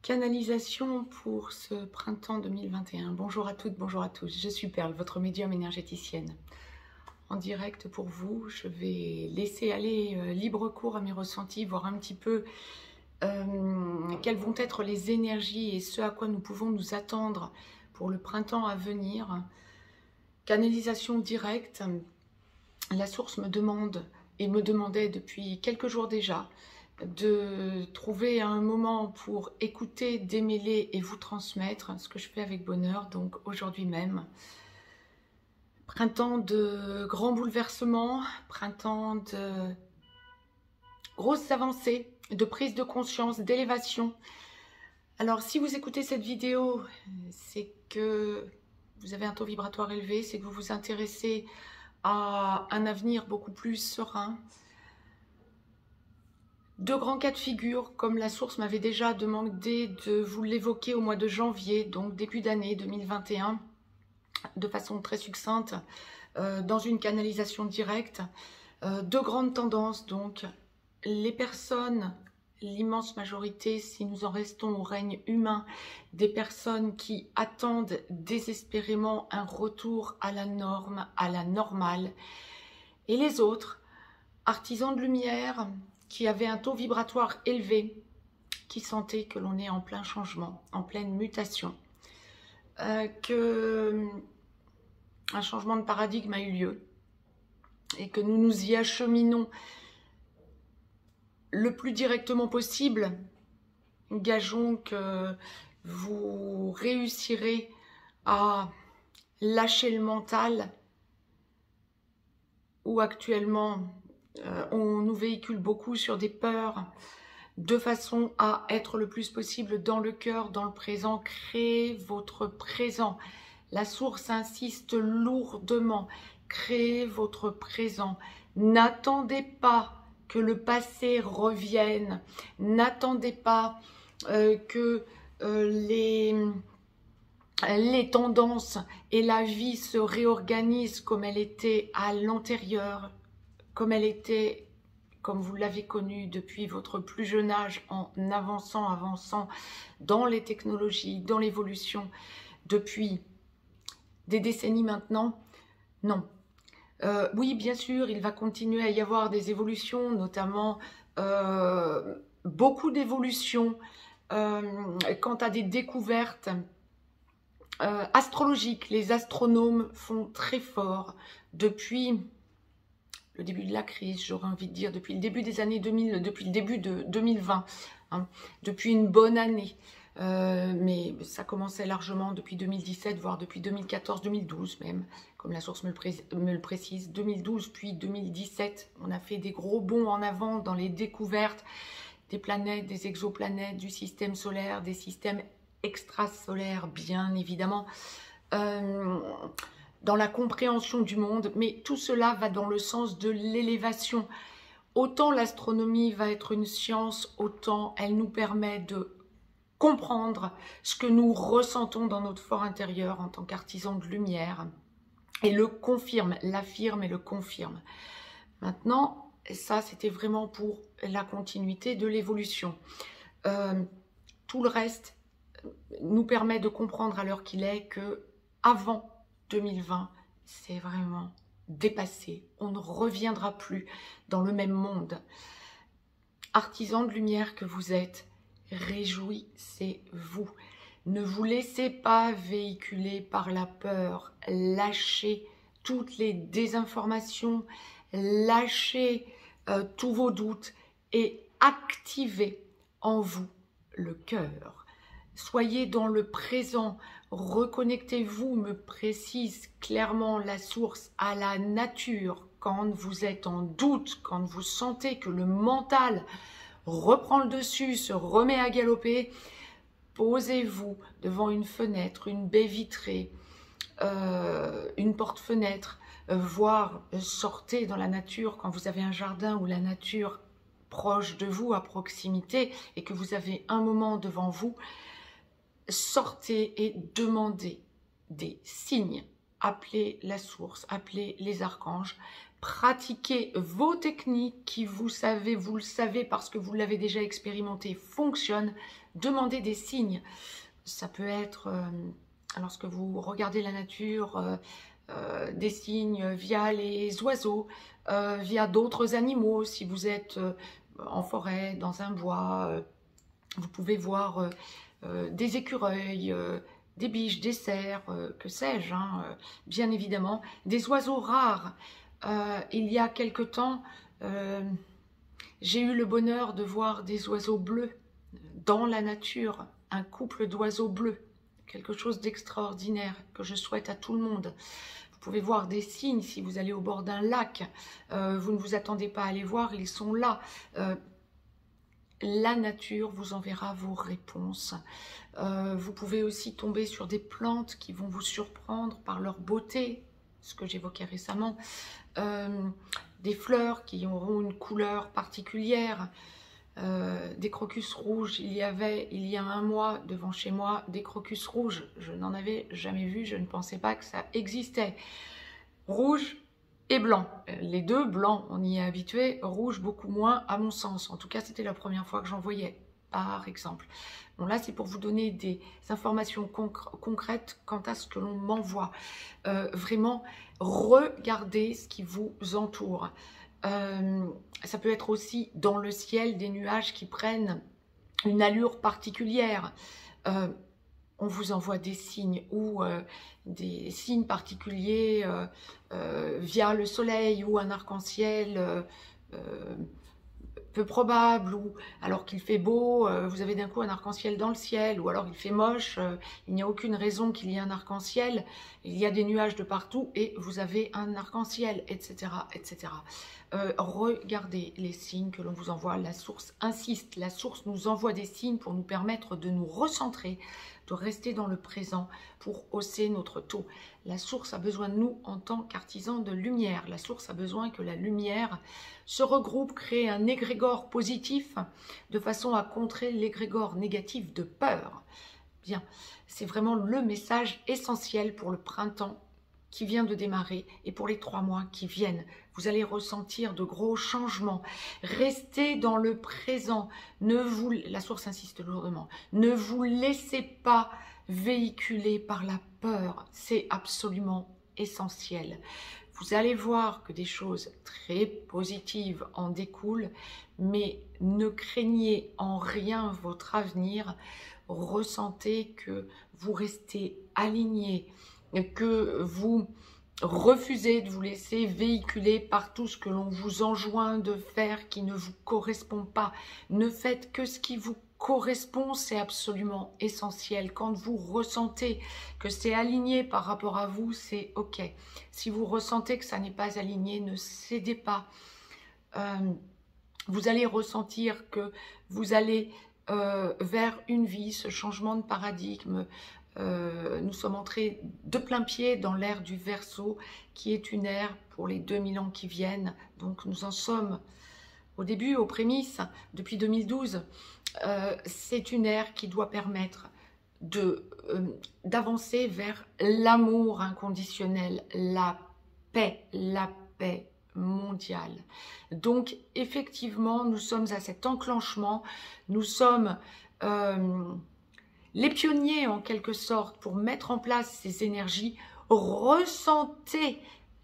Canalisation pour ce printemps 2021. Bonjour à toutes, bonjour à tous. Je suis Perle, votre médium énergéticienne. En direct pour vous, je vais laisser aller libre cours à mes ressentis, voir un petit peu quelles vont être les énergies et ce à quoi nous pouvons nous attendre pour le printemps à venir. Canalisation directe. La source me demande et me demandait depuis quelques jours déjà de trouver un moment pour écouter, démêler et vous transmettre, ce que je fais avec bonheur, donc aujourd'hui même. Printemps de grands bouleversements, printemps de grosses avancées, de prise de conscience, d'élévation. Alors si vous écoutez cette vidéo, c'est que vous avez un taux vibratoire élevé, c'est que vous vous intéressez à un avenir beaucoup plus serein. Deux grands cas de figure, comme la source m'avait déjà demandé de vous l'évoquer au mois de janvier, donc début d'année 2021, de façon très succincte, dans une canalisation directe. Deux grandes tendances, donc les personnes, l'immense majorité, si nous en restons au règne humain, des personnes qui attendent désespérément un retour à la norme, à la normale, et les autres, artisans de lumière, qui avaient un taux vibratoire élevé, qui sentaient que l'on est en plein changement, en pleine mutation, que un changement de paradigme a eu lieu et que nous nous y acheminons le plus directement possible. Gageons que vous réussirez à lâcher le mental où actuellement on nous véhicule beaucoup sur des peurs, de façon à être le plus possible dans le cœur, dans le présent. Créez votre présent. La source insiste lourdement. Créez votre présent. N'attendez pas que le passé revienne. N'attendez pas que les tendances et la vie se réorganisent comme elle était à l'antérieur, comme elle était, comme vous l'avez connue depuis votre plus jeune âge, en avançant dans les technologies, dans l'évolution, depuis des décennies maintenant. Non. Oui, bien sûr, il va continuer à y avoir des évolutions, notamment beaucoup d'évolutions quant à des découvertes astrologiques. Les astronomes font très fort depuis le début de la crise, j'aurais envie de dire, depuis le début des années 2000, depuis le début de 2020, hein, depuis une bonne année. Mais ça commençait largement depuis 2017, voire depuis 2014-2012 même, comme la source me le précise. 2012 puis 2017, on a fait des gros bonds en avant dans les découvertes des planètes, des exoplanètes, du système solaire, des systèmes extrasolaires, bien évidemment. Dans la compréhension du monde, mais tout cela va dans le sens de l'élévation. Autant l'astronomie va être une science, autant elle nous permet de comprendre ce que nous ressentons dans notre fort intérieur en tant qu'artisans de lumière, et le confirme, l'affirme et le confirme. Maintenant, ça c'était vraiment pour la continuité de l'évolution. Tout le reste nous permet de comprendre à l'heure qu'il est que avant 2020, c'est vraiment dépassé. On ne reviendra plus dans le même monde. Artisans de lumière que vous êtes, réjouissez-vous. Ne vous laissez pas véhiculer par la peur. Lâchez toutes les désinformations, lâchez tous vos doutes et activez en vous le cœur. Soyez dans le présent, reconnectez-vous, me précise clairement la source, à la nature. Quand vous êtes en doute, quand vous sentez que le mental reprend le dessus, se remet à galoper, posez-vous devant une fenêtre, une baie vitrée, une porte-fenêtre, voire sortez dans la nature quand vous avez un jardin ou la nature proche de vous, à proximité, et que vous avez un moment devant vous. Sortez et demandez des signes. Appelez la source, appelez les archanges, pratiquez vos techniques qui, vous le savez parce que vous l'avez déjà expérimenté, fonctionnent. Demandez des signes. Ça peut être, lorsque vous regardez la nature, des signes via les oiseaux, via d'autres animaux. Si vous êtes en forêt, dans un bois, vous pouvez voir des écureuils, des biches, des cerfs, que sais-je, hein, bien évidemment. Des oiseaux rares. Il y a quelque temps, j'ai eu le bonheur de voir des oiseaux bleus dans la nature, un couple d'oiseaux bleus, quelque chose d'extraordinaire que je souhaite à tout le monde. Vous pouvez voir des signes si vous allez au bord d'un lac, vous ne vous attendez pas à les voir, ils sont là. La nature vous enverra vos réponses. Vous pouvez aussi tomber sur des plantes qui vont vous surprendre par leur beauté, ce que j'évoquais récemment, des fleurs qui auront une couleur particulière, des crocus rouges. Il y a un mois devant chez moi des crocus rouges. Je n'en avais jamais vu, je ne pensais pas que ça existait. Rouge et blanc. Les deux, blanc, on y est habitué, rouge beaucoup moins à mon sens. En tout cas, c'était la première fois que j'en voyais, par exemple. Bon, là, c'est pour vous donner des informations concrètes quant à ce que l'on m'envoie. Vraiment, regardez ce qui vous entoure. Ça peut être aussi dans le ciel des nuages qui prennent une allure particulière. On vous envoie des signes ou des signes particuliers via le soleil ou un arc-en-ciel peu probable, ou alors qu'il fait beau, vous avez d'un coup un arc-en-ciel dans le ciel, ou alors il fait moche, il n'y a aucune raison qu'il y ait un arc-en-ciel, il y a des nuages de partout et vous avez un arc-en-ciel, etc., etc. Regardez les signes que l'on vous envoie. La source insiste, la source nous envoie des signes pour nous permettre de nous recentrer, de rester dans le présent pour hausser notre taux. La source a besoin de nous en tant qu'artisans de lumière. La source a besoin que la lumière se regroupe, crée un égrégore positif de façon à contrer l'égrégore négatif de peur. Bien, c'est vraiment le message essentiel pour le printemps qui vient de démarrer et pour les 3 mois qui viennent. Vous allez ressentir de gros changements. Restez dans le présent. La source insiste lourdement. Ne vous laissez pas véhiculer par la peur. C'est absolument essentiel. Vous allez voir que des choses très positives en découlent, mais ne craignez en rien votre avenir. Ressentez que vous restez aligné, que vous refusez de vous laisser véhiculer par tout ce que l'on vous enjoint de faire qui ne vous correspond pas. Ne faites que ce qui vous correspond, c'est absolument essentiel. Quand vous ressentez que c'est aligné par rapport à vous, c'est OK. Si vous ressentez que ça n'est pas aligné, ne cédez pas. Vous allez ressentir que vous allez vers une vie, ce changement de paradigme. Nous sommes entrés de plein pied dans l'ère du Verseau, qui est une ère pour les 2000 ans qui viennent. Donc nous en sommes au début, aux prémices, depuis 2012. C'est une ère qui doit permettre d'avancer vers l'amour inconditionnel, la paix mondiale. Donc effectivement, nous sommes à cet enclenchement, nous sommes les pionniers en quelque sorte pour mettre en place ces énergies. Ressentez,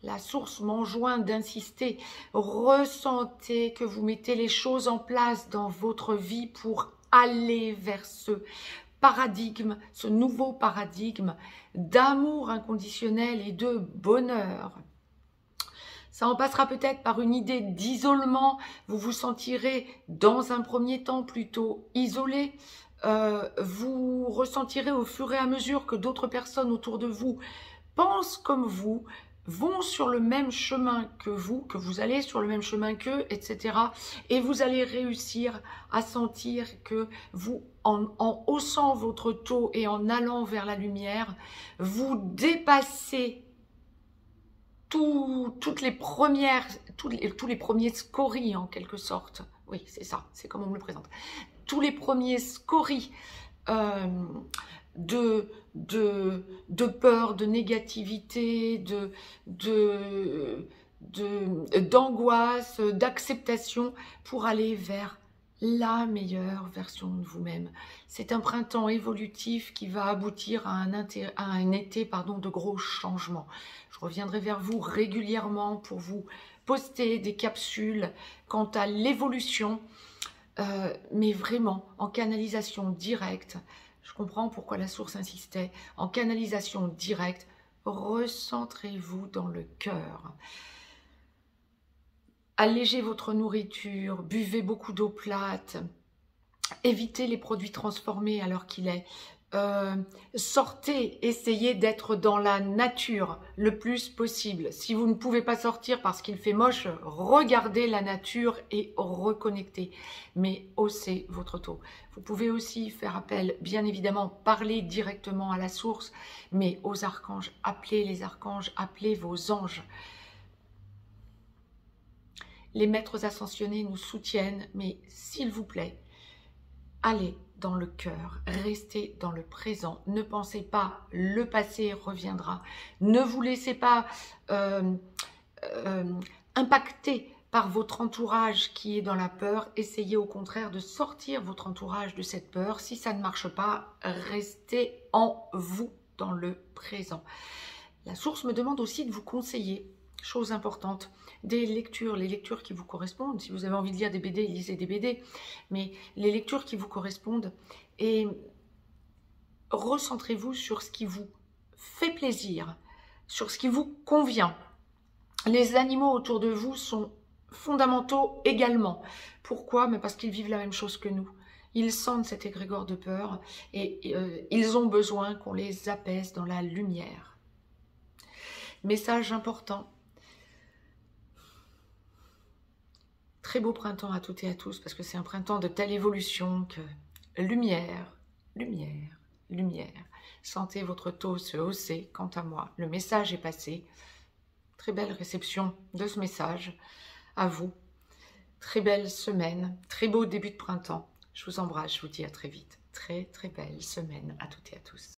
la source m'enjoint d'insister, ressentez que vous mettez les choses en place dans votre vie pour aller vers ce paradigme, ce nouveau paradigme d'amour inconditionnel et de bonheur. Ça en passera peut-être par une idée d'isolement. Vous vous sentirez dans un premier temps plutôt isolé. Vous ressentirez au fur et à mesure que d'autres personnes autour de vous pensent comme vous, vont sur le même chemin que vous allez sur le même chemin qu'eux, etc. Et vous allez réussir à sentir que vous, en haussant votre taux et en allant vers la lumière, vous dépassez tous les premiers scories en quelque sorte. Oui, c'est ça, c'est comme on me le présente. Tous les premiers scories de peur, de négativité, d'angoisse, d'acceptation pour aller vers la meilleure version de vous-même. C'est un printemps évolutif qui va aboutir à un été de gros changements. Je reviendrai vers vous régulièrement pour vous poster des capsules quant à l'évolution, mais vraiment en canalisation directe. Je comprends pourquoi la source insistait. En canalisation directe, recentrez-vous dans le cœur. Allégez votre nourriture, buvez beaucoup d'eau plate, évitez les produits transformés à l'heure qu'il est. Sortez, essayez d'être dans la nature le plus possible. Si vous ne pouvez pas sortir parce qu'il fait moche, regardez la nature et reconnectez. Mais haussez votre taux. Vous pouvez aussi faire appel, bien évidemment, parler directement à la source, mais aux archanges. Appelez les archanges, appelez vos anges. Les maîtres ascensionnés nous soutiennent, mais s'il vous plaît, allez dans le cœur, restez dans le présent. Ne pensez pas, le passé reviendra. Ne vous laissez pas impacter par votre entourage qui est dans la peur. Essayez au contraire de sortir votre entourage de cette peur. Si ça ne marche pas, restez en vous dans le présent. La source me demande aussi de vous conseiller. Chose importante, des lectures, les lectures qui vous correspondent. Si vous avez envie de lire des BD, lisez des BD, mais les lectures qui vous correspondent, et recentrez-vous sur ce qui vous fait plaisir, sur ce qui vous convient. Les animaux autour de vous sont fondamentaux également. Pourquoi? Mais parce qu'ils vivent la même chose que nous. Ils sentent cet égrégore de peur et ils ont besoin qu'on les apaise dans la lumière. Message important. Très beau printemps à toutes et à tous, parce que c'est un printemps de telle évolution que lumière, lumière, lumière. Sentez votre taux se hausser. Quant à moi, le message est passé. Très belle réception de ce message à vous. Très belle semaine, très beau début de printemps. Je vous embrasse, je vous dis à très vite. Très très belle semaine à toutes et à tous.